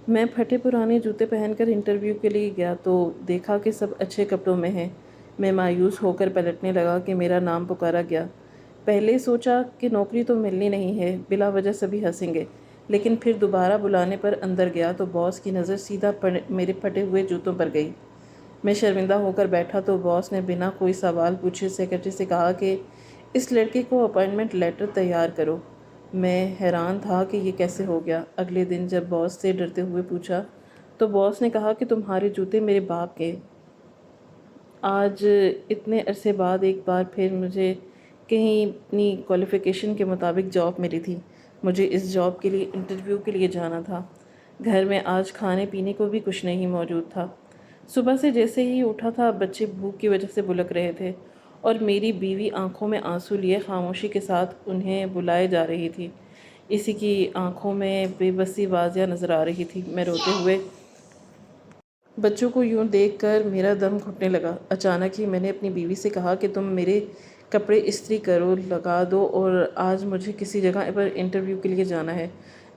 میں پھٹے پرانے جوتے پہن کر انٹرویو کے لیے گیا تو دیکھا کہ سب اچھے کپڑوں میں ہیں۔ میں مایوس ہو کر پلٹنے لگا کہ میرا نام پکارا گیا۔ پہلے سوچا کہ نوکری تو ملنی نہیں ہے، بلا وجہ سبھی ہنسیں گے، لیکن پھر دوبارہ بلانے پر اندر گیا تو باس کی نظر سیدھا میرے پھٹے ہوئے جوتوں پر گئی۔ میں شرمندہ ہو کر بیٹھا تو باس نے بنا کوئی سوال پوچھے سیکرٹری سے کہا کہ اس لڑکے کو اپائنٹمنٹ لیٹر تیار کرو۔ میں حیران تھا کہ یہ کیسے ہو گیا۔ اگلے دن جب باس سے ڈرتے ہوئے پوچھا تو باس نے کہا کہ تمہارے جوتے میرے باپ کے۔ آج اتنے عرصے بعد ایک بار پھر مجھے کہیں اپنی کوالیفیکیشن کے مطابق جاب ملی تھی۔ مجھے اس جاب کے لیے انٹرویو کے لیے جانا تھا۔ گھر میں آج کھانے پینے کو بھی کچھ نہیں موجود تھا۔ صبح سے جیسے ہی اٹھا تھا بچے بھوک کی وجہ سے بلک رہے تھے اور میری بیوی آنکھوں میں آنسو لیے خاموشی کے ساتھ انہیں بلائے جا رہی تھی۔ اسی کی آنکھوں میں بے بسی واضح نظر آ رہی تھی۔ میں روتے ہوئے بچوں کو یوں دیکھ کر میرا دم گھٹنے لگا۔ اچانک ہی میں نے اپنی بیوی سے کہا کہ تم میرے کپڑے استری کرو لگا دو اور آج مجھے کسی جگہ پر انٹرویو کے لیے جانا ہے۔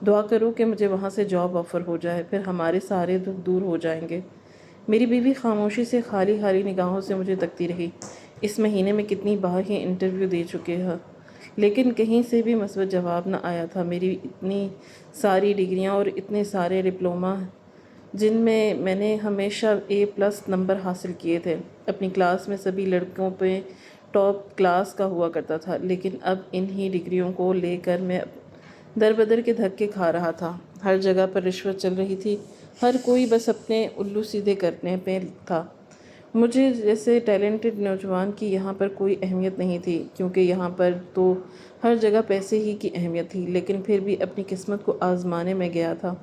دعا کرو کہ مجھے وہاں سے جاب آفر ہو جائے، پھر ہمارے سارے دکھ دور ہو جائیں گے۔ میری بیوی خاموشی سے خالی خالی نگاہوں سے مجھے تکتی رہی۔ اس مہینے میں کتنی بار ہی انٹرویو دے چکے ہیں، لیکن کہیں سے بھی مثبت جواب نہ آیا تھا۔ میری اتنی ساری ڈگریاں اور اتنے سارے ڈپلومہ جن میں نے ہمیشہ A+ نمبر حاصل کیے تھے، اپنی کلاس میں سبھی لڑکوں پہ ٹاپ کلاس کا ہوا کرتا تھا، لیکن اب انہی ڈگریوں کو لے کر میں در بدر کے دھکے کھا رہا تھا۔ ہر جگہ پر رشوت چل رہی تھی، ہر کوئی بس اپنے الو سیدھے کرنے پہ تھا۔ مجھے جیسے ٹیلنٹڈ نوجوان کی یہاں پر کوئی اہمیت نہیں تھی، کیونکہ یہاں پر تو ہر جگہ پیسے ہی کی اہمیت تھی، لیکن پھر بھی اپنی قسمت کو آزمانے میں گیا تھا۔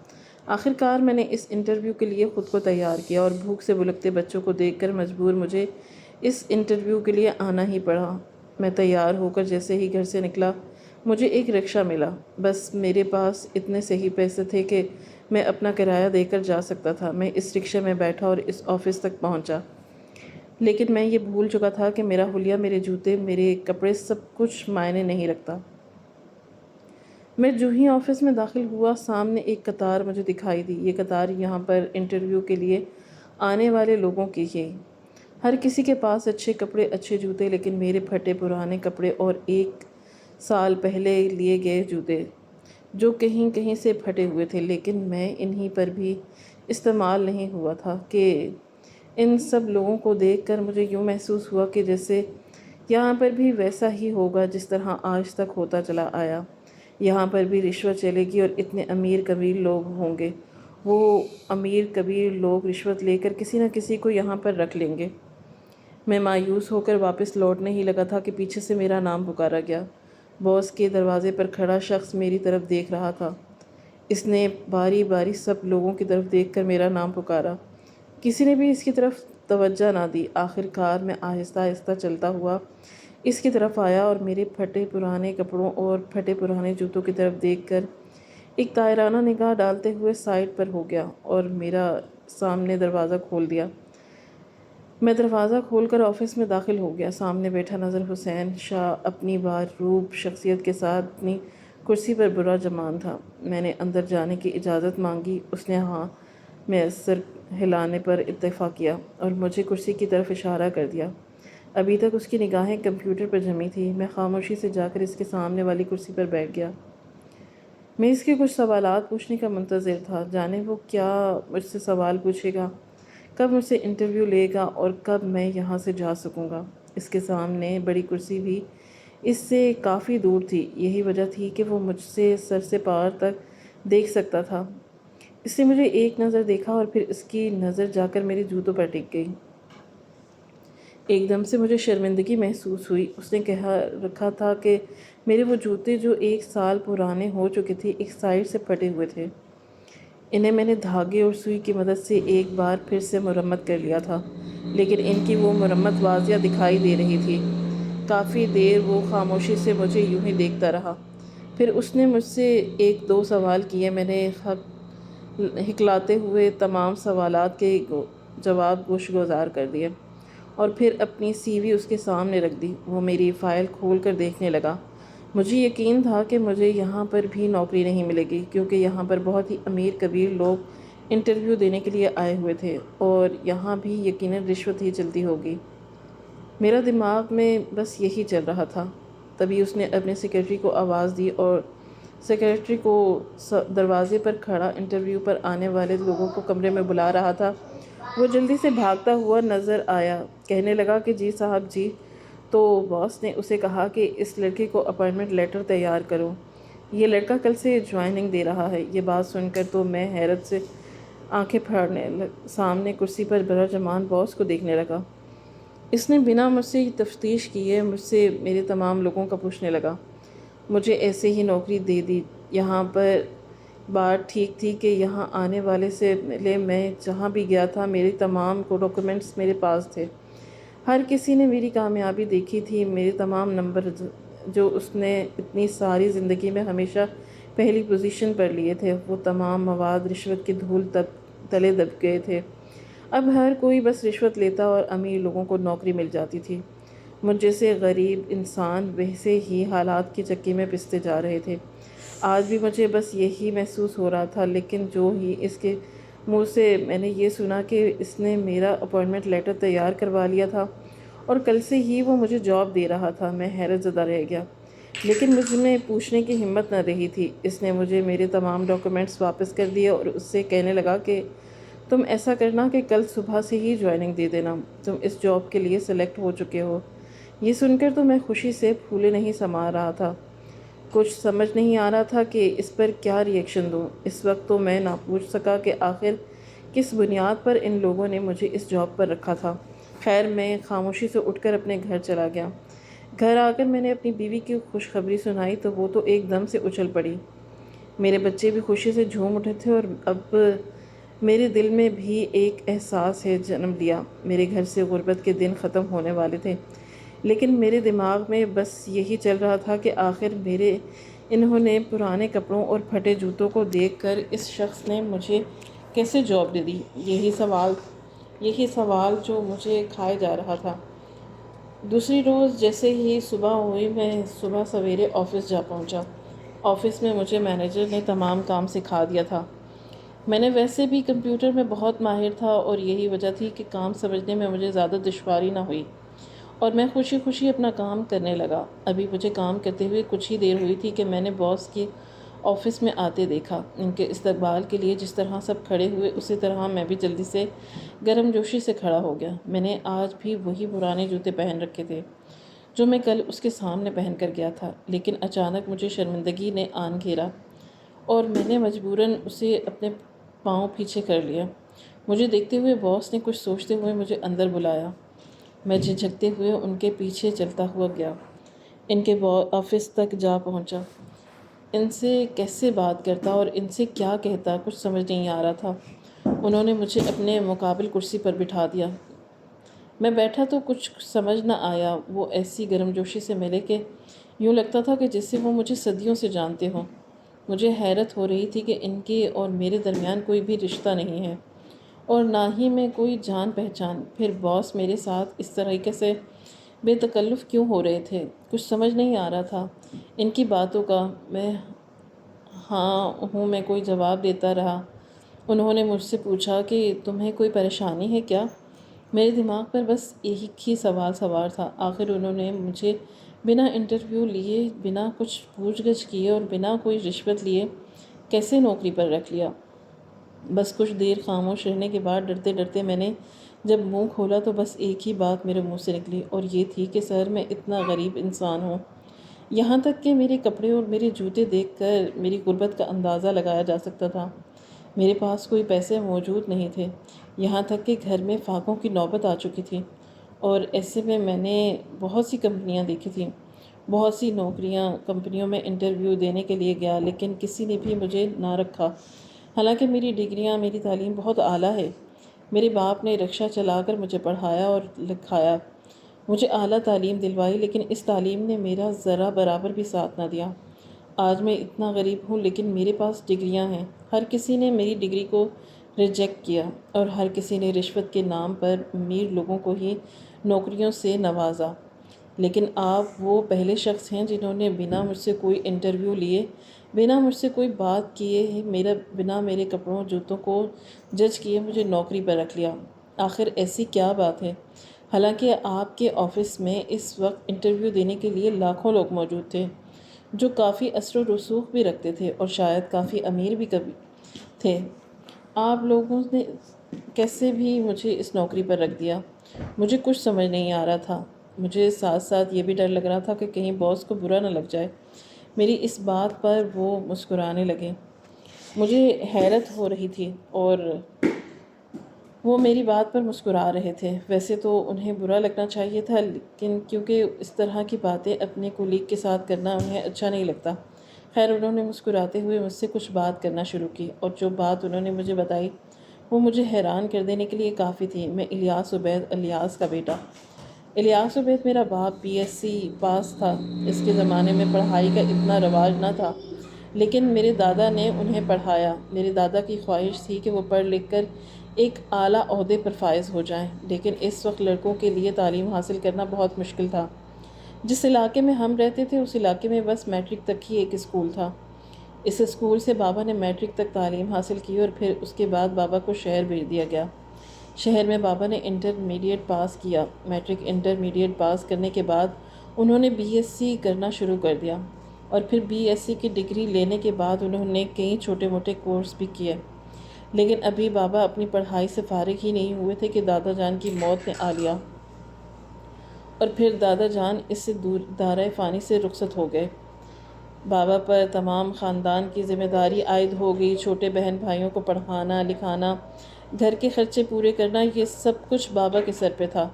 آخرکار میں نے اس انٹرویو کے لیے خود کو تیار کیا اور بھوک سے بلکتے بچوں کو دیکھ کر مجبور مجھے اس انٹرویو کے لیے آنا ہی پڑا۔ میں تیار ہو کر جیسے ہی گھر سے نکلا، مجھے ایک رکشہ ملا۔ بس میرے پاس اتنے سے ہی پیسے تھے کہ میں اپنا کرایہ دے کر جا سکتا تھا۔ میں اس رکشے میں بیٹھا اور اس آفس تک پہنچا، لیکن میں یہ بھول چکا تھا کہ میرا حلیہ، میرے جوتے، میرے کپڑے سب کچھ معنی نہیں رکھتا۔ میں جو ہی آفس میں داخل ہوا، سامنے ایک قطار مجھے دکھائی دی۔ یہ قطار یہاں پر انٹرویو کے لیے آنے والے لوگوں کی ہے۔ ہر کسی کے پاس اچھے کپڑے، اچھے جوتے، لیکن میرے پھٹے پرانے کپڑے اور 1 سال پہلے لیے گئے جوتے جو کہیں کہیں سے پھٹے ہوئے تھے، لیکن میں انہی پر بھی استعمال نہیں ہوا تھا کہ ان سب لوگوں کو دیکھ کر مجھے یوں محسوس ہوا کہ جیسے یہاں پر بھی ویسا ہی ہوگا جس طرح آج تک ہوتا چلا آیا۔ یہاں پر بھی رشوت چلے گی اور اتنے امیر کبیر لوگ ہوں گے۔ وہ امیر کبیر لوگ رشوت لے کر کسی نہ کسی کو یہاں پر رکھ لیں گے۔ میں مایوس ہو کر واپس لوٹنے ہی لگا تھا کہ پیچھے سے میرا نام پکارا گیا۔ باس کے دروازے پر کھڑا شخص میری طرف دیکھ رہا تھا۔ اس نے باری باری سب لوگوں کی طرف دیکھ کر میرا نام پکارا۔ کسی نے بھی اس کی طرف توجہ نہ دی۔ آخرکار میں آہستہ آہستہ چلتا ہوا اس کی طرف آیا اور میرے پھٹے پرانے کپڑوں اور پھٹے پرانے جوتوں کی طرف دیکھ کر ایک طائرانہ نگاہ ڈالتے ہوئے سائڈ پر ہو گیا اور میرا سامنے دروازہ کھول دیا۔ میں دروازہ کھول کر آفس میں داخل ہو گیا۔ سامنے بیٹھا نظر حسین شاہ اپنی باروب شخصیت کے ساتھ اپنی کرسی پر برا جمان تھا۔ میں نے اندر جانے کی اجازت مانگی۔ اس نے ہاں میں سر ہلانے پر اتفاق کیا اور مجھے کرسی کی طرف اشارہ کر دیا۔ ابھی تک اس کی نگاہیں کمپیوٹر پر جمی تھی۔ میں خاموشی سے جا کر اس کے سامنے والی کرسی پر بیٹھ گیا۔ میں اس کے کچھ سوالات پوچھنے کا منتظر تھا، جانے وہ کیا مجھ سے سوال پوچھے گا، کب مجھ سے انٹرویو لے گا اور کب میں یہاں سے جا سکوں گا۔ اس کے سامنے بڑی کرسی بھی اس سے کافی دور تھی، یہی وجہ تھی کہ وہ مجھ سے سر سے پار تک دیکھ سکتا تھا۔ اس نے مجھے ایک نظر دیکھا اور پھر اس کی نظر جا کر میرے جوتوں پر ٹک گئی۔ ایک دم سے مجھے شرمندگی محسوس ہوئی۔ اس نے کہہ رکھا تھا کہ میرے وہ جوتے جو 1 سال پرانے ہو چکے تھے، ایک سائڈ سے پھٹے ہوئے تھے۔ انہیں میں نے دھاگے اور سوئی کی مدد سے ایک بار پھر سے مرمت کر لیا تھا، لیکن ان کی وہ مرمت واضح دکھائی دے رہی تھی۔ کافی دیر وہ خاموشی سے مجھے یوں ہی دیکھتا رہا، پھر اس نے مجھ سے 1-2 سوال کیے۔ میں نے ہکلاتے ہوئے تمام سوالات کے جواب گوشگزار کر دیے اور پھر اپنی CV اس کے سامنے رکھ دی۔ وہ میری فائل کھول کر دیکھنے لگا۔ مجھے یقین تھا کہ مجھے یہاں پر بھی نوکری نہیں ملے گی، کیونکہ یہاں پر بہت ہی امیر کبیر لوگ انٹرویو دینے کے لیے آئے ہوئے تھے اور یہاں بھی یقیناً رشوت ہی چلتی ہوگی۔ میرا دماغ میں بس یہی چل رہا تھا۔ تبھی اس نے اپنے سیکرٹری کو آواز دی اور سیکرٹری کو دروازے پر کھڑا انٹرویو پر آنے والے لوگوں کو کمرے میں بلا رہا تھا۔ وہ جلدی سے بھاگتا ہوا نظر آیا، کہنے لگا کہ جی صاحب جی۔ تو باس نے اسے کہا کہ اس لڑکے کو اپائنٹمنٹ لیٹر تیار کرو، یہ لڑکا کل سے جوائننگ دے رہا ہے۔ یہ بات سن کر تو میں حیرت سے آنکھیں پھاڑنے سامنے کرسی پر براجمان باس کو دیکھنے لگا۔ اس نے بنا مجھ سے تفتیش کیے مجھ سے میرے تمام لوگوں کا پوچھنے لگا۔ مجھے ایسے ہی نوکری دے دی۔ یہاں پر بات ٹھیک تھی کہ یہاں آنے والے سے پہلے میں جہاں بھی گیا تھا میرے تمام ڈاکومنٹس میرے پاس تھے۔ ہر کسی نے میری کامیابی دیکھی تھی، میرے تمام نمبر جو اس نے اتنی ساری زندگی میں ہمیشہ پہلی پوزیشن پر لیے تھے، وہ تمام مواد رشوت کی دھول تلے دب گئے تھے۔ اب ہر کوئی بس رشوت لیتا اور امیر لوگوں کو نوکری مل جاتی تھی۔ مجھ جیسے غریب انسان ویسے ہی حالات کی چکی میں پستے جا رہے تھے۔ آج بھی مجھے بس یہی محسوس ہو رہا تھا، لیکن جو ہی اس کے منہ سے میں نے یہ سنا کہ اس نے میرا اپائنٹمنٹ لیٹر تیار کروا لیا تھا اور کل سے ہی وہ مجھے جاب دے رہا تھا، میں حیرت زدہ رہ گیا۔ لیکن مجھ میں پوچھنے کی ہمت نہ رہی تھی۔ اس نے مجھے میرے تمام ڈاکومنٹس واپس کر دیے اور اس سے کہنے لگا کہ تم ایسا کرنا کہ کل صبح سے ہی جوائننگ دے دینا، تم اس جاب کے لیے سلیکٹ ہو چکے ہو۔ یہ سن کر تو میں خوشی سے پھولے نہیں سما رہا تھا۔ کچھ سمجھ نہیں آ رہا تھا کہ اس پر کیا ری ایکشن دوں۔ اس وقت تو میں نہ پوچھ سکا کہ آخر کس بنیاد پر ان لوگوں نے مجھے اس جاب پر رکھا تھا۔ خیر میں خاموشی سے اٹھ کر اپنے گھر چلا گیا۔ گھر آ کر میں نے اپنی بیوی کی خوشخبری سنائی تو وہ تو ایک دم سے اچھل پڑی۔ میرے بچے بھی خوشی سے جھوم اٹھے تھے اور اب میرے دل میں بھی ایک احساس ہے جنم لیا۔ میرے گھر سے غربت کے دن ختم ہونے والے تھے، لیکن میرے دماغ میں بس یہی چل رہا تھا کہ آخر انہوں نے پرانے کپڑوں اور پھٹے جوتوں کو دیکھ کر اس شخص نے مجھے کیسے جاب دے دی۔ یہی سوال جو مجھے کھائے جا رہا تھا۔ دوسری روز جیسے ہی صبح ہوئی میں صبح سویرے آفس جا پہنچا۔ آفس میں مجھے مینیجر نے تمام کام سکھا دیا تھا۔ میں نے ویسے بھی کمپیوٹر میں بہت ماہر تھا اور یہی وجہ تھی کہ کام سمجھنے میں مجھے زیادہ دشواری نہ ہوئی اور میں خوشی خوشی اپنا کام کرنے لگا۔ ابھی مجھے کام کرتے ہوئے کچھ ہی دیر ہوئی تھی کہ میں نے باس کی آفس میں آتے دیکھا۔ ان کے استقبال کے لیے جس طرح سب کھڑے ہوئے اسی طرح میں بھی جلدی سے گرم جوشی سے کھڑا ہو گیا۔ میں نے آج بھی وہی پرانے جوتے پہن رکھے تھے جو میں کل اس کے سامنے پہن کر گیا تھا، لیکن اچانک مجھے شرمندگی نے آن گھیرا اور میں نے مجبوراً اسے اپنے پاؤں پیچھے کر لیا۔ مجھے دیکھتے ہوئے باس نے کچھ سوچتے ہوئے مجھے اندر بلایا۔ میں جھجکتے ہوئے ان کے پیچھے چلتا ہوا گیا، ان کے آفس تک جا پہنچا۔ ان سے کیسے بات کرتا اور ان سے کیا کہتا کچھ سمجھ نہیں آ رہا تھا۔ انہوں نے مجھے اپنے مقابل کرسی پر بٹھا دیا۔ میں بیٹھا تو کچھ سمجھ نہ آیا۔ وہ ایسی گرم جوشی سے ملے کہ یوں لگتا تھا کہ جیسے وہ مجھے صدیوں سے جانتے ہوں۔ مجھے حیرت ہو رہی تھی کہ ان کے اور میرے درمیان کوئی بھی رشتہ نہیں ہے اور نہ ہی میں کوئی جان پہچان۔ پھر باس میرے ساتھ اس طریقے سے بے تکلف کیوں ہو رہے تھے، کچھ سمجھ نہیں آ رہا تھا ان کی باتوں کا۔ میں ہاں ہوں میں کوئی جواب دیتا رہا۔ انہوں نے مجھ سے پوچھا کہ تمہیں کوئی پریشانی ہے کیا؟ میرے دماغ پر بس ایک ہی سوال سوار تھا۔ آخر انہوں نے مجھے بنا انٹرویو لیے، بنا کچھ پوچھ گچھ کیے اور بنا کوئی رشوت لیے کیسے نوکری پر رکھ لیا؟ بس کچھ دیر خاموش رہنے کے بعد ڈرتے ڈرتے میں نے جب منہ کھولا تو بس ایک ہی بات میرے منہ سے نکلی اور یہ تھی کہ سر میں اتنا غریب انسان ہوں، یہاں تک کہ میرے کپڑے اور میرے جوتے دیکھ کر میری غربت کا اندازہ لگایا جا سکتا تھا۔ میرے پاس کوئی پیسے موجود نہیں تھے، یہاں تک کہ گھر میں فاقوں کی نوبت آ چکی تھی اور ایسے میں نے بہت سی کمپنیاں دیکھی تھیں، بہت سی کمپنیوں میں انٹرویو دینے کے لیے گیا، لیکن کسی نے بھی مجھے نہ رکھا، حالانکہ میری ڈگریاں، میری تعلیم بہت اعلیٰ ہے۔ میرے باپ نے رکشہ چلا کر مجھے پڑھایا اور لکھایا، مجھے اعلیٰ تعلیم دلوائی، لیکن اس تعلیم نے میرا ذرہ برابر بھی ساتھ نہ دیا۔ آج میں اتنا غریب ہوں لیکن میرے پاس ڈگریاں ہیں۔ ہر کسی نے میری ڈگری کو ریجیکٹ کیا اور ہر کسی نے رشوت کے نام پر امیر لوگوں کو ہی نوکریوں سے نوازا۔ لیکن آپ وہ پہلے شخص ہیں جنہوں نے بنا مجھ سے کوئی انٹرویو لیے، بنا مجھ سے کوئی بات کیے، بنا میرے کپڑوں جوتوں کو جج کیے مجھے نوکری پر رکھ لیا۔ آخر ایسی کیا بات ہے؟ حالانکہ آپ کے آفس میں اس وقت انٹرویو دینے کے لیے لاکھوں لوگ موجود تھے، جو کافی اثر و رسوخ بھی رکھتے تھے اور شاید کافی امیر بھی کبھی تھے۔ آپ لوگوں نے کیسے بھی مجھے اس نوکری پر رکھ دیا؟ مجھے کچھ سمجھ نہیں آ رہا تھا۔ مجھے ساتھ ساتھ یہ بھی ڈر لگ رہا تھا کہ کہیں باس کو برا نہ لگ جائے۔ میری اس بات پر وہ مسکرانے لگے۔ مجھے حیرت ہو رہی تھی اور وہ میری بات پر مسکرا رہے تھے۔ ویسے تو انہیں برا لگنا چاہیے تھا، لیکن کیونکہ اس طرح کی باتیں اپنے کولیگ کے ساتھ کرنا انہیں اچھا نہیں لگتا۔ خیر، انہوں نے مسکراتے ہوئے مجھ سے کچھ بات کرنا شروع کی، اور جو بات انہوں نے مجھے بتائی وہ مجھے حیران کر دینے کے لیے کافی تھی۔ میں الیاس عبید، الیاس کا بیٹا۔ الیاس عبید میرا باپ BSc پاس تھا۔ اس کے زمانے میں پڑھائی کا اتنا رواج نہ تھا، لیکن میرے دادا نے انہیں پڑھایا۔ میرے دادا کی خواہش تھی کہ وہ پڑھ لکھ کر ایک اعلیٰ عہدے پر فائز ہو جائیں، لیکن اس وقت لڑکوں کے لیے تعلیم حاصل کرنا بہت مشکل تھا۔ جس علاقے میں ہم رہتے تھے اس علاقے میں بس میٹرک تک ہی ایک اسکول تھا۔ اس اسکول سے بابا نے میٹرک تک تعلیم حاصل کی اور پھر اس کے بعد بابا کو شہر بھیج دیا گیا۔ شہر میں بابا نے انٹرمیڈیٹ پاس کیا۔ میٹرک انٹرمیڈیٹ پاس کرنے کے بعد انہوں نے BSc کرنا شروع کر دیا، اور پھر BSc کی ڈگری لینے کے بعد انہوں نے کئی چھوٹے موٹے کورس بھی کیے۔ لیکن ابھی بابا اپنی پڑھائی سے فارغ ہی نہیں ہوئے تھے کہ دادا جان کی موت نے آ لیا، اور پھر دادا جان اس سے دور دارۂ فانی سے رخصت ہو گئے۔ بابا پر تمام خاندان کی ذمہ داری عائد ہو گئی۔ چھوٹے بہن بھائیوں کو پڑھانا لکھانا، گھر کے خرچے پورے کرنا، یہ سب کچھ بابا کے سر پہ تھا۔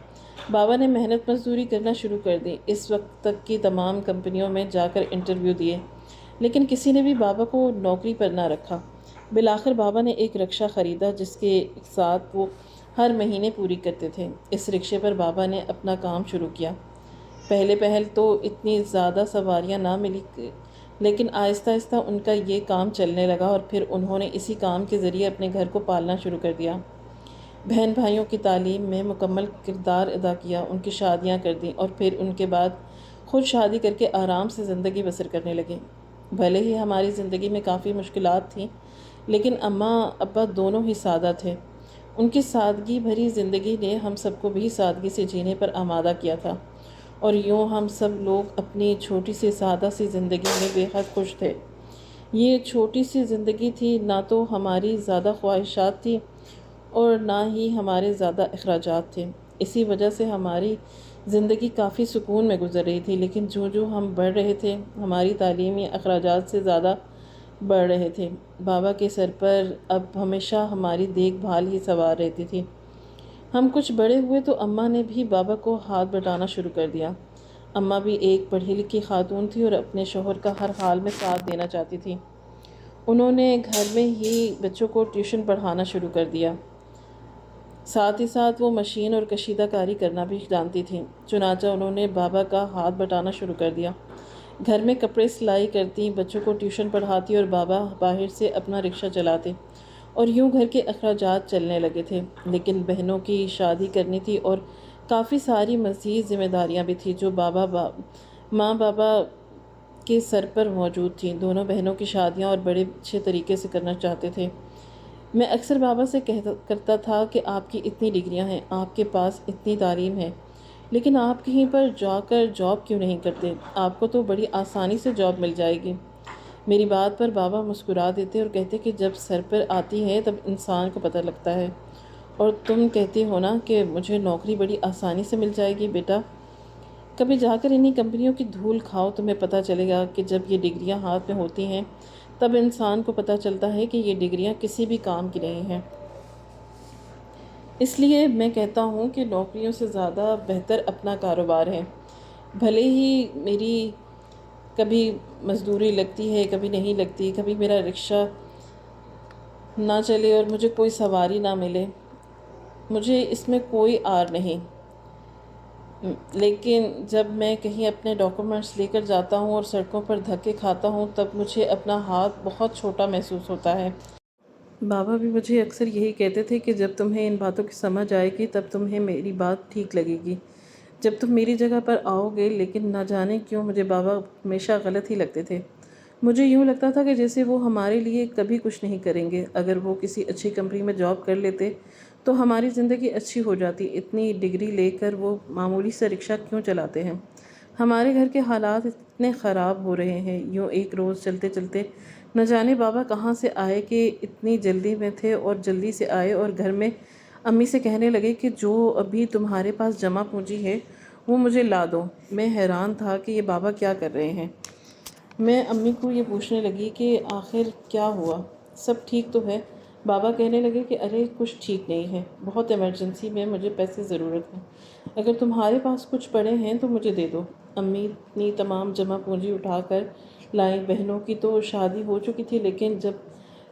بابا نے محنت مزدوری کرنا شروع کر دی۔ اس وقت تک کی تمام کمپنیوں میں جا کر انٹرویو دیے، لیکن کسی نے بھی بابا کو نوکری پر نہ رکھا۔ بالآخر بابا نے ایک رکشہ خریدا جس کے ساتھ وہ ہر مہینے پوری کرتے تھے۔ اس رکشے پر بابا نے اپنا کام شروع کیا۔ پہل تو اتنی زیادہ سواریاں نہ ملی، لیکن آہستہ آہستہ ان کا یہ کام چلنے لگا، اور پھر انہوں نے اسی کام کے ذریعے اپنے گھر کو پالنا شروع کر دیا۔ بہن بھائیوں کی تعلیم میں مکمل کردار ادا کیا، ان کی شادیاں کر دیں، اور پھر ان کے بعد خود شادی کر کے آرام سے زندگی بسر کرنے لگے۔ بھلے ہی ہماری زندگی میں کافی مشکلات تھیں، لیکن اماں ابا دونوں ہی سادہ تھے۔ ان کی سادگی بھری زندگی نے ہم سب کو بھی سادگی سے جینے پر آمادہ کیا تھا، اور یوں ہم سب لوگ اپنی چھوٹی سی سادہ سی زندگی میں بے حد خوش تھے۔ یہ چھوٹی سی زندگی تھی، نہ تو ہماری زیادہ خواہشات تھیں اور نہ ہی ہمارے زیادہ اخراجات تھے۔ اسی وجہ سے ہماری زندگی کافی سکون میں گزر رہی تھی، لیکن جو ہم بڑھ رہے تھے ہماری تعلیمی اخراجات سے زیادہ بڑھ رہے تھے۔ بابا کے سر پر اب ہمیشہ ہماری دیکھ بھال ہی سوار رہتی تھی۔ ہم کچھ بڑے ہوئے تو اماں نے بھی بابا کو ہاتھ بٹانا شروع کر دیا۔ اماں بھی ایک پڑھی لکھی خاتون تھی اور اپنے شوہر کا ہر حال میں ساتھ دینا چاہتی تھی۔ انہوں نے گھر میں ہی بچوں کو ٹیوشن پڑھانا شروع کر دیا۔ ساتھ ہی ساتھ وہ مشین اور کشیدہ کاری کرنا بھی جانتی تھیں۔ چنانچہ انہوں نے بابا کا ہاتھ بٹانا شروع کر دیا۔ گھر میں کپڑے سلائی کرتی، بچوں کو ٹیوشن پڑھاتی، اور بابا باہر سے اپنا رکشہ چلاتے، اور یوں گھر کے اخراجات چلنے لگے تھے۔ لیکن بہنوں کی شادی کرنی تھی اور کافی ساری مزید ذمہ داریاں بھی تھیں جو ماں بابا کے سر پر موجود تھیں۔ دونوں بہنوں کی شادیاں اور بڑے اچھے طریقے سے کرنا چاہتے تھے۔ میں اکثر بابا سے کرتا تھا کہ آپ کی اتنی ڈگریاں ہیں، آپ کے پاس اتنی تعلیم ہے، لیکن آپ کہیں پر جا کر جاب کیوں نہیں کرتے؟ آپ کو تو بڑی آسانی سے جاب مل جائے گی۔ میری بات پر بابا مسکرا دیتے اور کہتے کہ جب سر پر آتی ہے تب انسان کو پتہ لگتا ہے، اور تم کہتے ہو نا کہ مجھے نوکری بڑی آسانی سے مل جائے گی۔ بیٹا، کبھی جا کر انہی کمپنیوں کی دھول کھاؤ، تمہیں پتہ چلے گا کہ جب یہ ڈگریاں ہاتھ میں ہوتی ہیں تب انسان کو پتہ چلتا ہے کہ یہ ڈگریاں کسی بھی کام کی نہیں ہیں۔ اس لیے میں کہتا ہوں کہ نوکریوں سے زیادہ بہتر اپنا کاروبار ہے۔ بھلے ہی میری کبھی مزدوری لگتی ہے، کبھی نہیں لگتی، کبھی میرا رکشہ نہ چلے اور مجھے کوئی سواری نہ ملے، مجھے اس میں کوئی آر نہیں، لیکن جب میں کہیں اپنے ڈاکومنٹس لے کر جاتا ہوں اور سڑکوں پر دھکے کھاتا ہوں تب مجھے اپنا ہاتھ بہت چھوٹا محسوس ہوتا ہے۔ بابا بھی مجھے اکثر یہی کہتے تھے کہ جب تمہیں ان باتوں کی سمجھ آئے گی تب تمہیں میری بات ٹھیک لگے گی۔ جب تم میری جگہ پر آؤ گے، لیکن نہ جانے کیوں مجھے بابا ہمیشہ غلط ہی لگتے تھے۔ مجھے یوں لگتا تھا کہ جیسے وہ ہمارے لیے کبھی کچھ نہیں کریں گے۔ اگر وہ کسی اچھی کمپنی میں جاب کر لیتے تو ہماری زندگی اچھی ہو جاتی۔ اتنی ڈگری لے کر وہ معمولی سا رکشہ کیوں چلاتے ہیں؟ ہمارے گھر کے حالات اتنے خراب ہو رہے ہیں۔ یوں ایک روز چلتے چلتے نہ جانے بابا کہاں سے آئے کہ اتنی جلدی میں تھے، اور جلدی سے آئے اور گھر میں امی سے کہنے لگے کہ جو ابھی تمہارے پاس جمع پونجی ہے وہ مجھے لا دو۔ میں حیران تھا کہ یہ بابا کیا کر رہے ہیں۔ میں امی کو یہ پوچھنے لگی کہ آخر کیا ہوا، سب ٹھیک تو ہے؟ بابا کہنے لگے کہ ارے کچھ ٹھیک نہیں ہے، بہت ایمرجنسی میں مجھے پیسے ضرورت ہے، اگر تمہارے پاس کچھ پڑے ہیں تو مجھے دے دو۔ امی اپنی تمام جمع پونجی اٹھا کر لائیں۔ بہنوں کی تو شادی ہو چکی تھی، لیکن جب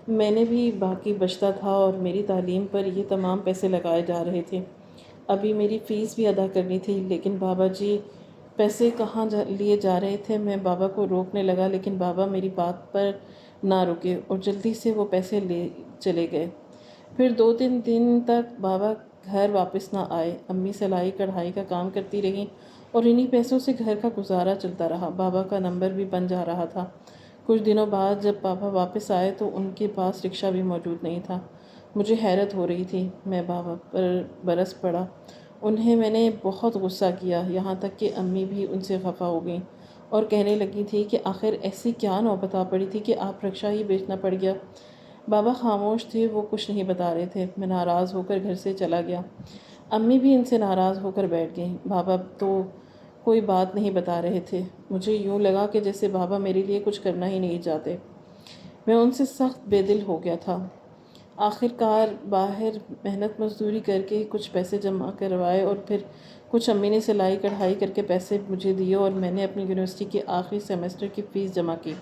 میں نے بھی باقی بچتا تھا اور میری تعلیم پر یہ تمام پیسے لگائے جا رہے تھے۔ ابھی میری فیس بھی ادا کرنی تھی، لیکن بابا جی پیسے کہاں لیے جا رہے تھے۔ میں بابا کو روکنے لگا، لیکن بابا میری بات پر نہ رکے اور جلدی سے وہ پیسے لے چلے گئے۔ پھر 2-3 دن تک بابا گھر واپس نہ آئے۔ امی سلائی کڑھائی کا کام کرتی رہیں اور انہی پیسوں سے گھر کا گزارا چلتا رہا۔ بابا کا نمبر بھی بن جا رہا تھا۔ کچھ دنوں بعد جب بابا واپس آئے تو ان کے پاس رکشہ بھی موجود نہیں تھا۔ مجھے حیرت ہو رہی تھی۔ میں بابا پر برس پڑا۔ انہیں میں نے بہت غصہ کیا، یہاں تک کہ امی بھی ان سے خفا ہو گئیں اور کہنے لگی تھی کہ آخر ایسی کیا نوبت آ پڑی تھی کہ آپ رکشہ ہی بیچنا پڑ گیا۔ بابا خاموش تھے، وہ کچھ نہیں بتا رہے تھے۔ میں ناراض ہو کر گھر سے چلا گیا۔ امی بھی ان سے ناراض ہو کر بیٹھ گئیں۔ بابا تو کوئی بات نہیں بتا رہے تھے۔ مجھے یوں لگا کہ جیسے بابا میرے لیے کچھ کرنا ہی نہیں چاہتے۔ میں ان سے سخت بے دل ہو گیا تھا۔ آخر کار باہر محنت مزدوری کر کے کچھ پیسے جمع کروائے اور پھر کچھ امی نے سلائی کڑھائی کر کے پیسے مجھے دیے اور میں نے اپنی یونیورسٹی کے آخری سیمسٹر کی فیس جمع کی۔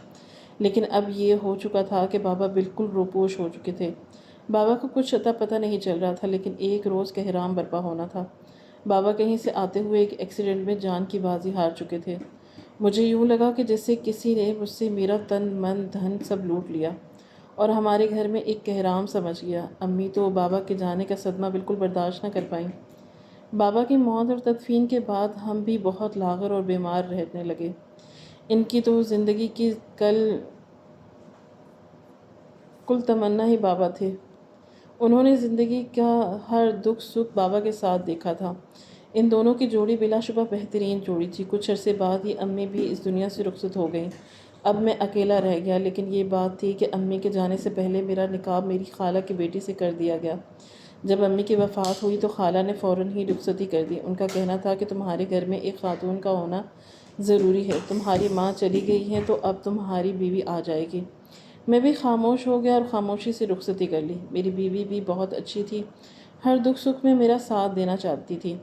لیکن اب یہ ہو چکا تھا کہ بابا بالکل روپوش ہو چکے تھے۔ بابا کو کچھ اتا پتہ نہیں چل رہا تھا، لیکن ایک روز کہرام برپا ہونا تھا۔ بابا کہیں سے آتے ہوئے ایک ایکسیڈنٹ میں جان کی بازی ہار چکے تھے۔ مجھے یوں لگا کہ جیسے کسی نے مجھ سے میرا تن من دھن سب لوٹ لیا اور ہمارے گھر میں ایک کہرام سمجھ گیا۔ امی تو بابا کے جانے کا صدمہ بالکل برداشت نہ کر پائیں۔ بابا کی موت اور تدفین کے بعد ہم بھی بہت لاغر اور بیمار رہنے لگے۔ ان کی تو زندگی کی کل تمنا ہی بابا تھے۔ انہوں نے زندگی کا ہر دکھ سکھ بابا کے ساتھ دیکھا تھا۔ ان دونوں کی جوڑی بلا شبہ بہترین جوڑی تھی۔ کچھ عرصے بعد ہی امی بھی اس دنیا سے رخصت ہو گئیں۔ اب میں اکیلا رہ گیا، لیکن یہ بات تھی کہ امی کے جانے سے پہلے میرا نکاح میری خالہ کی بیٹی سے کر دیا گیا۔ جب امی کی وفات ہوئی تو خالہ نے فوراً ہی رخصتی کر دی۔ ان کا کہنا تھا کہ تمہارے گھر میں ایک خاتون کا ہونا ضروری ہے۔ تمہاری ماں چلی گئی ہے تو اب تمہاری بیوی آ جائے گی۔ میں بھی خاموش ہو گیا اور خاموشی سے رخصتی کر لی۔ میری بیوی بھی بہت اچھی تھی، ہر دکھ سکھ میں میرا ساتھ دینا چاہتی تھی۔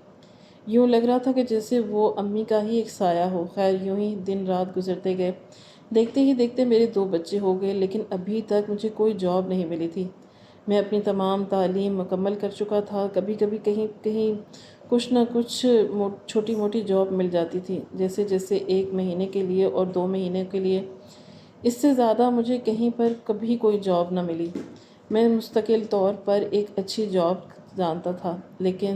یوں لگ رہا تھا کہ جیسے وہ امی کا ہی ایک سایہ ہو۔ خیر یوں ہی دن رات گزرتے گئے۔ دیکھتے ہی دیکھتے میرے 2 بچے ہو گئے، لیکن ابھی تک مجھے کوئی جاب نہیں ملی تھی۔ میں اپنی تمام تعلیم مکمل کر چکا تھا۔ کبھی کبھی کہیں کچھ نہ کچھ چھوٹی موٹی جاب مل جاتی تھی، جیسے 1 مہینے کے لیے اور 2 مہینے کے لیے۔ اس سے زیادہ مجھے کہیں پر کبھی کوئی جاب نہ ملی۔ میں مستقل طور پر ایک اچھی جاب جانتا تھا، لیکن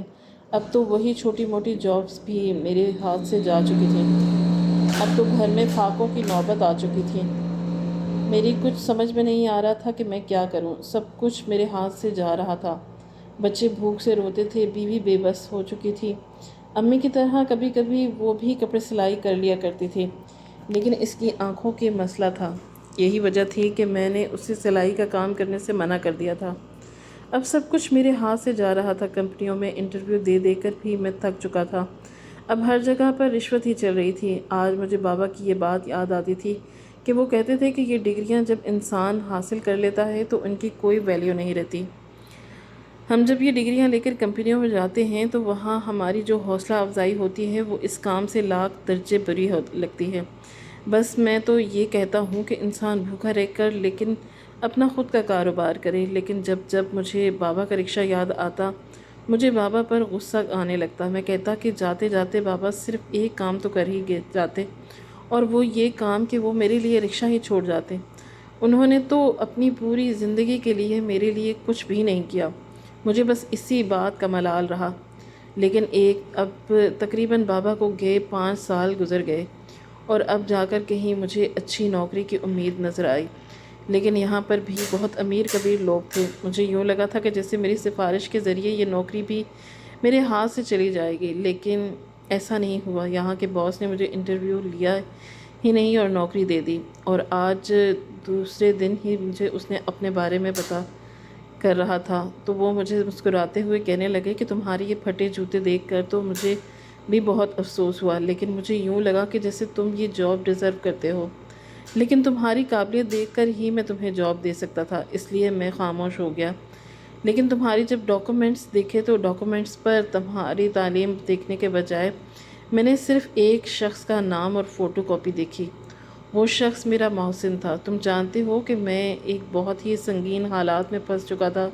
اب تو وہی چھوٹی موٹی جابز بھی میرے ہاتھ سے جا چکی تھیں۔ اب تو گھر میں فاقوں کی نوبت آ چکی تھی۔ میری کچھ سمجھ میں نہیں آ رہا تھا کہ میں کیا کروں۔ سب کچھ میرے ہاتھ سے جا رہا تھا۔ بچے بھوک سے روتے تھے، بیوی بے بس ہو چکی تھی۔ امی کی طرح کبھی کبھی وہ بھی کپڑے سلائی کر لیا کرتی تھی، لیکن اس کی آنکھوں کے مسئلہ تھا۔ یہی وجہ تھی کہ میں نے اسے سلائی کا کام کرنے سے منع کر دیا تھا۔ اب سب کچھ میرے ہاتھ سے جا رہا تھا۔ کمپنیوں میں انٹرویو دے دے کر بھی میں تھک چکا تھا۔ اب ہر جگہ پر رشوت ہی چل رہی تھی۔ آج مجھے بابا کی یہ بات یاد آتی تھی کہ وہ کہتے تھے کہ یہ ڈگریاں جب انسان حاصل کر لیتا ہے تو ان کی کوئی ویلیو نہیں رہتی۔ ہم جب یہ ڈگریاں لے کر کمپنیوں میں جاتے ہیں تو وہاں ہماری جو حوصلہ افزائی ہوتی ہے وہ اس کام سے لاکھ درجے بری لگتی ہے۔ بس میں تو یہ کہتا ہوں کہ انسان بھوکا رہ کر لیکن اپنا خود کا کاروبار کرے۔ لیکن جب مجھے بابا کا رکشہ یاد آتا، مجھے بابا پر غصہ آنے لگتا۔ میں کہتا کہ جاتے جاتے بابا صرف ایک کام تو کر ہی جاتے، اور وہ یہ کام کہ وہ میرے لیے رکشہ ہی چھوڑ جاتے۔ انہوں نے تو اپنی پوری زندگی کے لیے میرے لیے کچھ بھی نہیں کیا۔ مجھے بس اسی بات کا ملال رہا۔ لیکن اب تقریباً بابا کو گئے 5 سال گزر گئے اور اب جا کر کہیں مجھے اچھی نوکری کی امید نظر آئی۔ لیکن یہاں پر بھی بہت امیر کبیر لوگ تھے۔ مجھے یوں لگا تھا کہ جیسے میری سفارش کے ذریعے یہ نوکری بھی میرے ہاتھ سے چلی جائے گی، لیکن ایسا نہیں ہوا۔ یہاں کے باس نے مجھے انٹرویو لیا ہی نہیں اور نوکری دے دی، اور آج دوسرے دن ہی مجھے اس نے اپنے بارے میں بتا کر رہا تھا تو وہ مجھے مسکراتے ہوئے کہنے لگے کہ تمہاری یہ پھٹے جوتے دیکھ کر تو مجھے بھی بہت افسوس ہوا، لیکن مجھے یوں لگا کہ جیسے تم یہ جاب ڈیزرو کرتے ہو، لیکن تمہاری قابلیت دیکھ کر ہی میں تمہیں جاب دے سکتا تھا، اس لیے میں خاموش ہو گیا۔ لیکن تمہاری جب ڈاکومنٹس دیکھے تو ڈاکومنٹس پر تمہاری تعلیم دیکھنے کے بجائے میں نے صرف ایک شخص کا نام اور فوٹو کاپی دیکھی۔ وہ شخص میرا محسن تھا۔ تم جانتے ہو کہ میں ایک بہت ہی سنگین حالات میں پھنس چکا تھا۔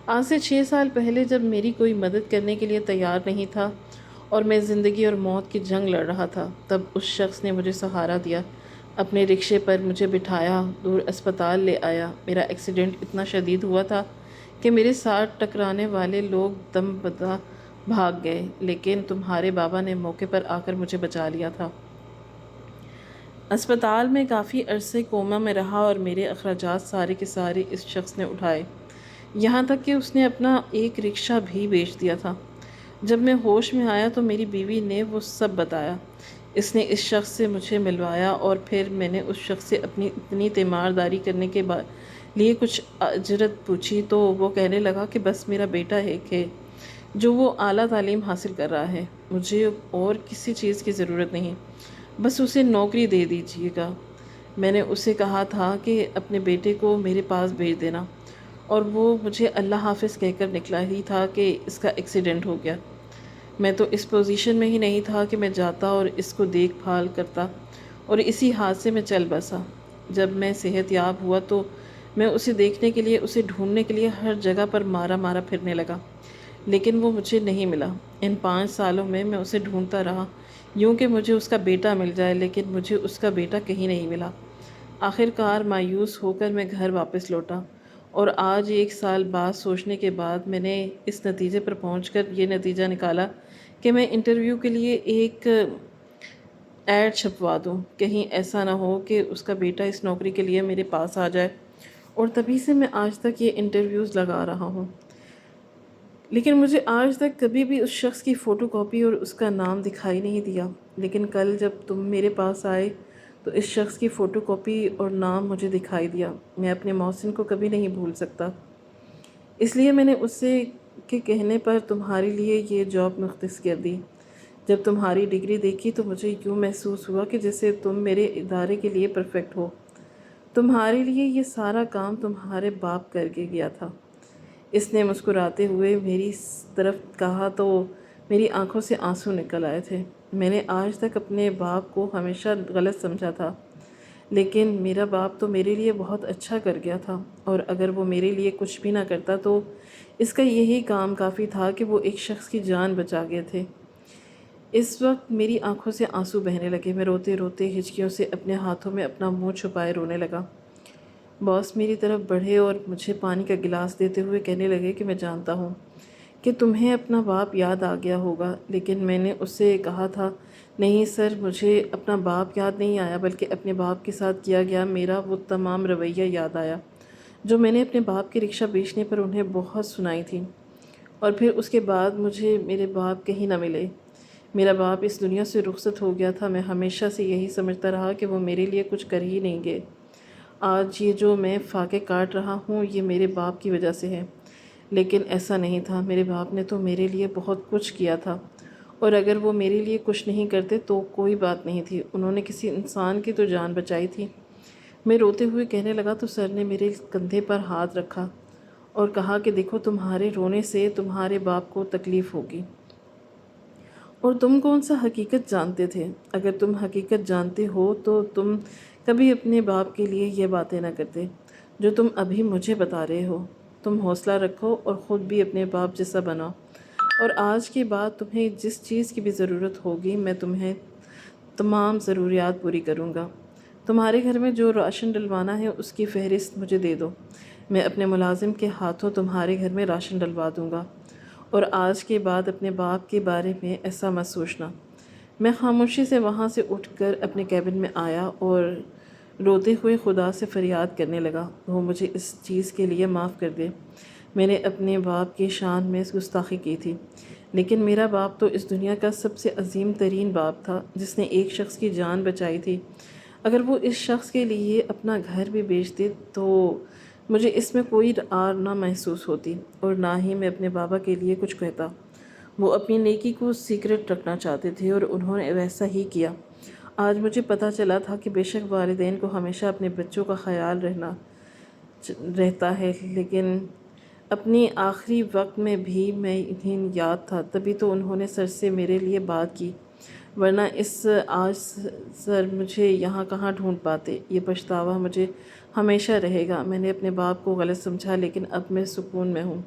آج سے 6 سال پہلے جب میری کوئی مدد کرنے کے لیے تیار نہیں تھا اور میں زندگی اور موت کی جنگ لڑ رہا تھا، تب اس شخص نے مجھے سہارا دیا، اپنے رکشے پر مجھے بٹھایا، دور اسپتال لے آیا۔ میرا ایکسیڈنٹ اتنا شدید ہوا تھا کہ میرے ساتھ ٹکرانے والے لوگ دم بدہ بھاگ گئے، لیکن تمہارے بابا نے موقع پر آ کر مجھے بچا لیا تھا۔ اسپتال میں کافی عرصے کوما میں رہا اور میرے اخراجات سارے کے سارے اس شخص نے اٹھائے، یہاں تک کہ اس نے اپنا ایک رکشہ بھی بیچ دیا تھا۔ جب میں ہوش میں آیا تو میری بیوی نے وہ سب بتایا۔ اس نے اس شخص سے مجھے ملوایا اور پھر میں نے اس شخص سے اپنی اتنی تیمارداری کرنے کے لیے کچھ اجرت پوچھی تو وہ کہنے لگا کہ بس میرا بیٹا ایک ہے جو وہ اعلیٰ تعلیم حاصل کر رہا ہے، مجھے اور کسی چیز کی ضرورت نہیں، بس اسے نوکری دے دیجیے گا۔ میں نے اسے کہا تھا کہ اپنے بیٹے کو میرے پاس بھیج دینا، اور وہ مجھے اللہ حافظ کہہ کر نکلا ہی تھا کہ اس کا ایکسیڈنٹ ہو گیا۔ میں تو اس پوزیشن میں ہی نہیں تھا کہ میں جاتا اور اس کو دیکھ بھال کرتا، اور اسی حادثے میں چل بسا۔ جب میں صحت یاب ہوا تو میں اسے دیکھنے کے لیے، اسے ڈھونڈنے کے لیے ہر جگہ پر مارا مارا پھرنے لگا، لیکن وہ مجھے نہیں ملا۔ ان 5 سالوں میں اسے ڈھونڈتا رہا، یوں کہ مجھے اس کا بیٹا مل جائے، لیکن مجھے اس کا بیٹا کہیں نہیں ملا۔ آخر کار مایوس ہو کر میں گھر واپس لوٹا، اور آج 1 سال بعد سوچنے کے بعد میں نے اس نتیجے پر پہنچ کر یہ نتیجہ نکالا کہ میں انٹرویو کے لیے ایک ایڈ چھپوا دوں، کہیں ایسا نہ ہو کہ اس کا بیٹا اس نوکری کے لیے میرے پاس آ جائے، اور تبھی سے میں آج تک یہ انٹرویوز لگا رہا ہوں۔ لیکن مجھے آج تک کبھی بھی اس شخص کی فوٹو کاپی اور اس کا نام دکھائی نہیں دیا، لیکن کل جب تم میرے پاس آئے تو اس شخص کی فوٹو کاپی اور نام مجھے دکھائی دیا۔ میں اپنے محسن کو کبھی نہیں بھول سکتا، اس لیے میں نے اس سے کے کہنے پر تمہارے لیے یہ جاب مختص کر دی۔ جب تمہاری ڈگری دیکھی تو مجھے یوں محسوس ہوا کہ جیسے تم میرے ادارے کے لیے پرفیکٹ ہو۔ تمہارے لیے یہ سارا کام تمہارے باپ کر کے گیا تھا۔ اس نے مسکراتے ہوئے میری طرف کہا تو میری آنکھوں سے آنسو نکل آئے تھے۔ میں نے آج تک اپنے باپ کو ہمیشہ غلط سمجھا تھا، لیکن میرا باپ تو میرے لیے بہت اچھا کر گیا تھا، اور اگر وہ میرے لیے کچھ بھی نہ کرتا تو اس کا یہی کام کافی تھا کہ وہ ایک شخص کی جان بچا گئے تھے۔ اس وقت میری آنکھوں سے آنسو بہنے لگے۔ میں روتے روتے ہچکیوں سے اپنے ہاتھوں میں اپنا منہ چھپائے رونے لگا۔ باس میری طرف بڑھے اور مجھے پانی کا گلاس دیتے ہوئے کہنے لگے کہ میں جانتا ہوں کہ تمہیں اپنا باپ یاد آ گیا ہوگا، لیکن میں نے اس سے کہا تھا نہیں سر، مجھے اپنا باپ یاد نہیں آیا، بلکہ اپنے باپ کے ساتھ کیا گیا میرا وہ تمام رویہ یاد آیا جو میں نے اپنے باپ کے رکشہ بیچنے پر انہیں بہت سنائی تھی، اور پھر اس کے بعد مجھے میرے باپ کہیں نہ ملے۔ میرا باپ اس دنیا سے رخصت ہو گیا تھا۔ میں ہمیشہ سے یہی سمجھتا رہا کہ وہ میرے لیے کچھ کر ہی نہیں گئے۔ آج یہ جو میں فاقے کاٹ رہا ہوں یہ میرے باپ کی وجہ سے ہے، لیکن ایسا نہیں تھا۔ میرے باپ نے تو میرے لیے بہت کچھ کیا تھا، اور اگر وہ میرے لیے کچھ نہیں کرتے تو کوئی بات نہیں تھی، انہوں نے کسی انسان کی تو جان بچائی تھی۔ میں روتے ہوئے کہنے لگا تو سر نے میرے کندھے پر ہاتھ رکھا اور کہا کہ دیکھو، تمہارے رونے سے تمہارے باپ کو تکلیف ہوگی، اور تم کون سا حقیقت جانتے تھے؟ اگر تم حقیقت جانتے ہو تو تم کبھی اپنے باپ کے لیے یہ باتیں نہ کرتے جو تم ابھی مجھے بتا رہے ہو۔ تم حوصلہ رکھو اور خود بھی اپنے باپ جیسا بنو، اور آج کے بعد تمہیں جس چیز کی بھی ضرورت ہوگی میں تمہیں تمام ضروریات پوری کروں گا۔ تمہارے گھر میں جو راشن ڈلوانا ہے اس کی فہرست مجھے دے دو، میں اپنے ملازم کے ہاتھوں تمہارے گھر میں راشن ڈلوا دوں گا، اور آج کے بعد اپنے باپ کے بارے میں ایسا مت سوچنا۔ میں خاموشی سے وہاں سے اٹھ کر اپنے کیبن میں آیا اور روتے ہوئے خدا سے فریاد کرنے لگا، وہ مجھے اس چیز کے لیے معاف کر دے۔ میں نے اپنے باپ کی شان میں گستاخی کی تھی، لیکن میرا باپ تو اس دنیا کا سب سے عظیم ترین باپ تھا، جس نے ایک شخص کی جان بچائی تھی۔ اگر وہ اس شخص کے لیے اپنا گھر بھی بیچ دے تو مجھے اس میں کوئی آر نہ محسوس ہوتی، اور نہ ہی میں اپنے بابا کے لیے کچھ کہتا۔ وہ اپنی نیکی کو سیکرٹ رکھنا چاہتے تھے اور انہوں نے ویسا ہی کیا۔ آج مجھے پتہ چلا تھا کہ بے شک والدین کو ہمیشہ اپنے بچوں کا خیال رہتا ہے، لیکن اپنی آخری وقت میں بھی میں انہیں یاد تھا، تبھی تو انہوں نے سر سے میرے لیے بات کی، ورنہ اس آج سر مجھے یہاں کہاں ڈھونڈ پاتے۔ یہ پچھتاوا مجھے ہمیشہ رہے گا۔ میں نے اپنے باپ کو غلط سمجھا، لیکن اب میں سکون میں ہوں۔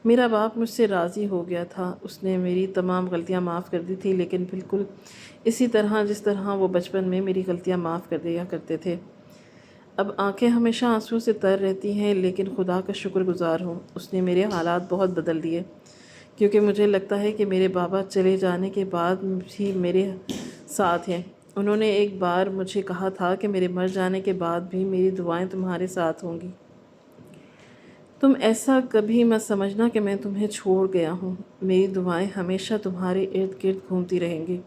میرا باپ مجھ سے راضی ہو گیا تھا، اس نے میری تمام غلطیاں معاف کر دی تھی، لیکن بالکل اسی طرح جس طرح وہ بچپن میں میری غلطیاں معاف کر دیا کرتے تھے۔ اب آنکھیں ہمیشہ آنسوں سے تر رہتی ہیں، لیکن خدا کا شکر گزار ہوں، اس نے میرے حالات بہت بدل دیے، کیونکہ مجھے لگتا ہے کہ میرے بابا چلے جانے کے بعد بھی میرے ساتھ ہیں۔ انہوں نے ایک بار مجھے کہا تھا کہ میرے مر جانے کے بعد بھی میری دعائیں تمہارے ساتھ ہوں گی۔ تم ایسا کبھی مت سمجھنا کہ میں تمہیں چھوڑ گیا ہوں، میری دعائیں ہمیشہ تمہارے ارد گرد گھومتی رہیں گی،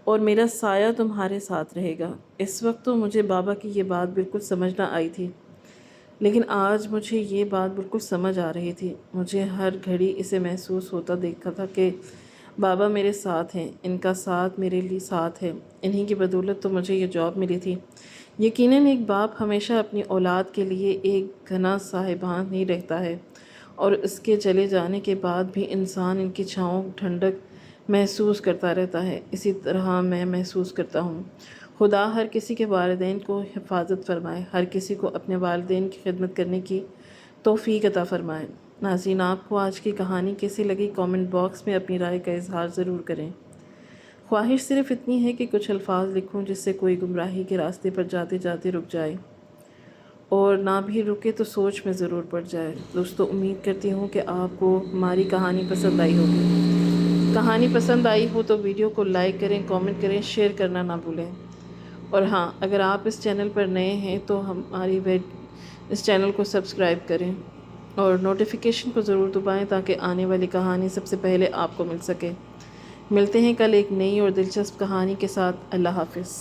اور میرا سایہ تمہارے ساتھ رہے گا۔ اس وقت تو مجھے بابا کی یہ بات بالکل سمجھ نہ آئی تھی، لیکن آج مجھے یہ بات بالکل سمجھ آ رہی تھی۔ مجھے ہر گھڑی اسے محسوس ہوتا دیکھا تھا کہ بابا میرے ساتھ ہیں، ان کا ساتھ میرے لیے ساتھ ہے، انہی کی بدولت تو مجھے یہ جاب ملی تھی۔ یقیناً ایک باپ ہمیشہ اپنی اولاد کے لیے ایک گھنا صاحبان ہی رہتا ہے، اور اس کے چلے جانے کے بعد بھی انسان ان کی چھاؤں ٹھنڈک محسوس کرتا رہتا ہے۔ اسی طرح میں محسوس کرتا ہوں۔ خدا ہر کسی کے والدین کو حفاظت فرمائے، ہر کسی کو اپنے والدین کی خدمت کرنے کی توفیق عطا فرمائے۔ ناظرین، آپ کو آج کی کہانی کیسی لگی؟ کامنٹ باکس میں اپنی رائے کا اظہار ضرور کریں۔ خواہش صرف اتنی ہے کہ کچھ الفاظ لکھوں جس سے کوئی گمراہی کے راستے پر جاتے جاتے رک جائے، اور نہ بھی رکے تو سوچ میں ضرور پڑ جائے۔ دوستو، امید کرتی ہوں کہ آپ کو ہماری کہانی پسند آئی ہوگی۔ کہانی پسند آئی ہو تو ویڈیو کو لائک کریں، کامنٹ کریں، شیئر کرنا نہ بھولیں۔ اور ہاں، اگر آپ اس چینل پر نئے ہیں تو اس چینل کو سبسکرائب کریں اور نوٹیفیکیشن کو ضرور دبائیں تاکہ آنے والی کہانی سب سے پہلے آپ کو مل سکے۔ ملتے ہیں کل ایک نئی اور دلچسپ کہانی کے ساتھ۔ اللہ حافظ۔